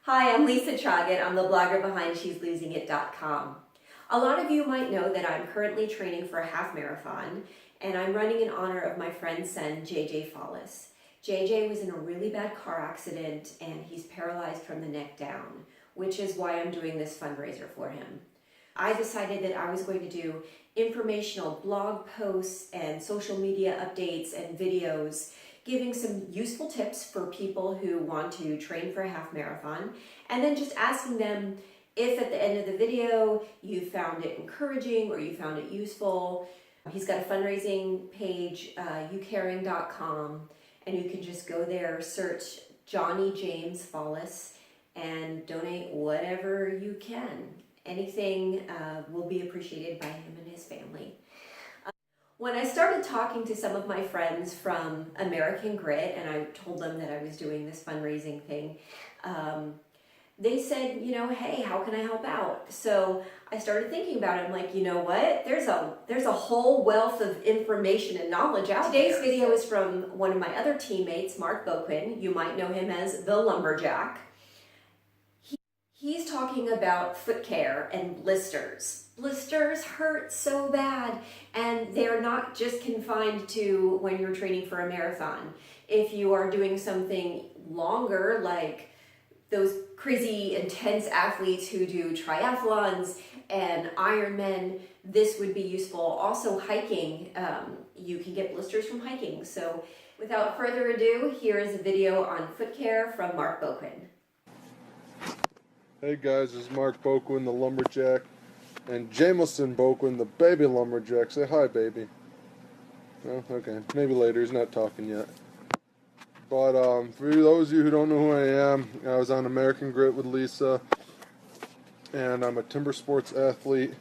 Hi, I'm Lisa Troggett. I'm the blogger behind she'slosingit.com. A lot of you might know that I'm currently training for a half marathon, and I'm running in honor of my friend's son, Johnny-james-follis. JJ was in a really bad car accident and he's paralyzed from the neck down, which is why I'm doing this fundraiser for him. I decided that I was going to do informational blog posts and social media updates and videos giving some useful tips for people who want to train for a half marathon, and then just asking them if at the end of the video you found it encouraging or you found it useful. He's got a fundraising page, youcaring.com, and you can just go there, search Johnny-james-follis, and donate whatever you can. Anything will be appreciated by him and his family. When I started talking to some of my friends from American Grit and I told them that I was doing this fundraising thing, they said, hey, how can I help out? So I started thinking about it. I'm like, you know what? There's a whole wealth of information and knowledge out there. Today's video is from one of my other teammates, Mark-bouquin. You might know him as the Lumberjack. He's talking about foot care and blisters. Blisters hurt so bad, and they're not just confined to when you're training for a marathon. If you are doing something longer, like those crazy intense athletes who do triathlons and Ironmen, this would be useful. Also hiking, you can get blisters from hiking. So without further ado, here is a video on foot care from Mark-bouquin. Hey guys, this is Mark-bouquin, the Lumberjack, and Jameson-bouquin, the baby Lumberjack. Say hi, baby. Oh, okay. Maybe later. He's not talking yet. But for those of you who don't know who I am, I was on American Grit with Lisa, and I'm a timber sports athlete,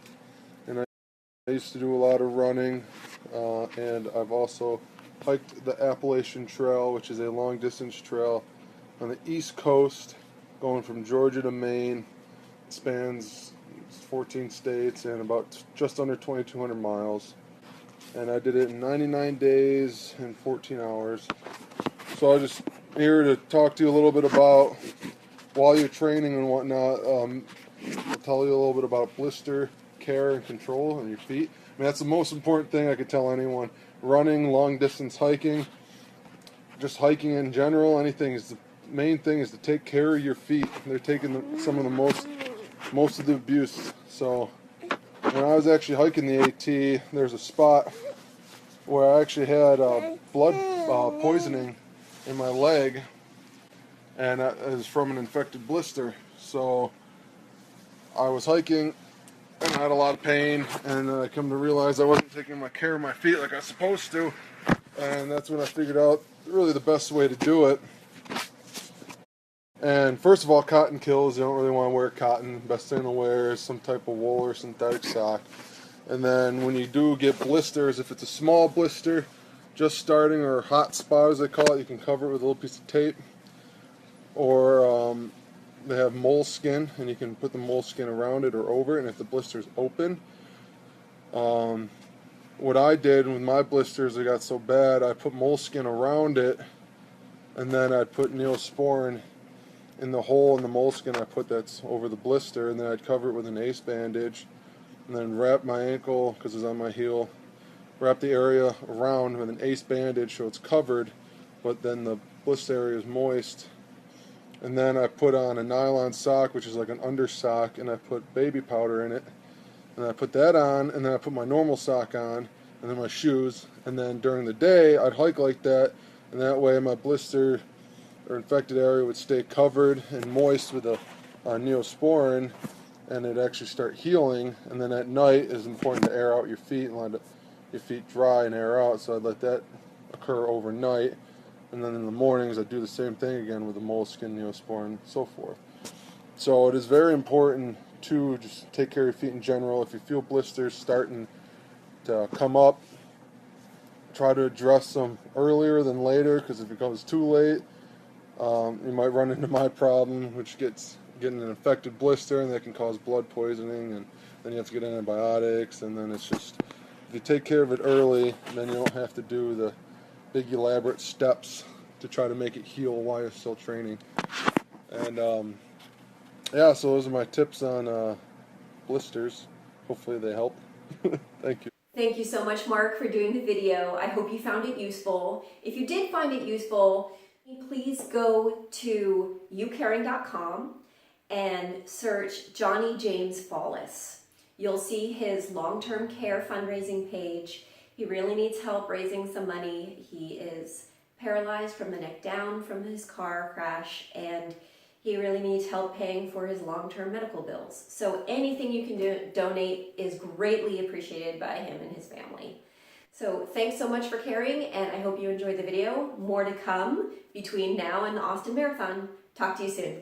and I used to do a lot of running, and I've also hiked the Appalachian-Trail, which is a long-distance trail on the East Coast, going from Georgia to Maine. It spans 14 states and about just under 2,200 miles. And I did it in 99 days and 14 hours. So I'm just here to talk to you a little bit about, while you're training and whatnot, I'll tell you a little bit about blister care and control on your feet. I mean, that's the most important thing I could tell anyone. Running, long distance hiking, just hiking in general, anything is the main thing is to take care of your feet. They're taking some of the most of the abuse. So when I was actually hiking the AT, there's a spot where I actually had blood poisoning in my leg, and it was from an infected blister. So I was hiking and I had a lot of pain, and I come to realize I wasn't taking care of my feet like I was supposed to, and that's when I figured out really the best way to do it. And first of all, cotton kills. You don't really want to wear cotton. Best thing to wear is some type of wool or synthetic sock. And then when you do get blisters, if it's a small blister, just starting, or hot spot as they call it, you can cover it with a little piece of tape. Or they have moleskin, and you can put the moleskin around it or over it. And if the blister's open, what I did with my blisters, they got so bad, I put moleskin around it, and then I'd put Neosporin in the hole in the moleskin I put that's over the blister, and then I'd cover it with an ace bandage, and then wrap my ankle, because it's on my heel, wrap the area around with an ace bandage so it's covered, but then the blister area is moist. And then I put on a nylon sock, which is like an under sock, and I put baby powder in it, and I put that on, and then I put my normal sock on, and then my shoes, and then during the day I'd hike like that, and that way my blister or infected area would stay covered and moist with the Neosporin, and it'd actually start healing. And then at night it's important to air out your feet and let your feet dry and air out, so I'd let that occur overnight, and then in the mornings I'd do the same thing again with the moleskin, Neosporin, and so forth. So it is very important to just take care of your feet in general. If you feel blisters starting to come up, try to address them earlier than later, because if it comes too late, you might run into my problem, which getting an infected blister, and that can cause blood poisoning, and then you have to get antibiotics, and then it's just, if you take care of it early, then you don't have to do the big elaborate steps to try to make it heal while you're still training. And yeah, so those are my tips on blisters. Hopefully they help. Thank you. Thank you so much, Mark, for doing the video. I hope you found it useful. If you did find it useful, please go to youcaring.com and search Johnny-james-follis. You'll see his long-term care fundraising page. He really needs help raising some money. He is paralyzed from the neck down from his car crash, and he really needs help paying for his long-term medical bills. So anything you can donate is greatly appreciated by him and his family. So thanks so much for caring, and I hope you enjoyed the video. More to come between now and the Austin Marathon. Talk to you soon.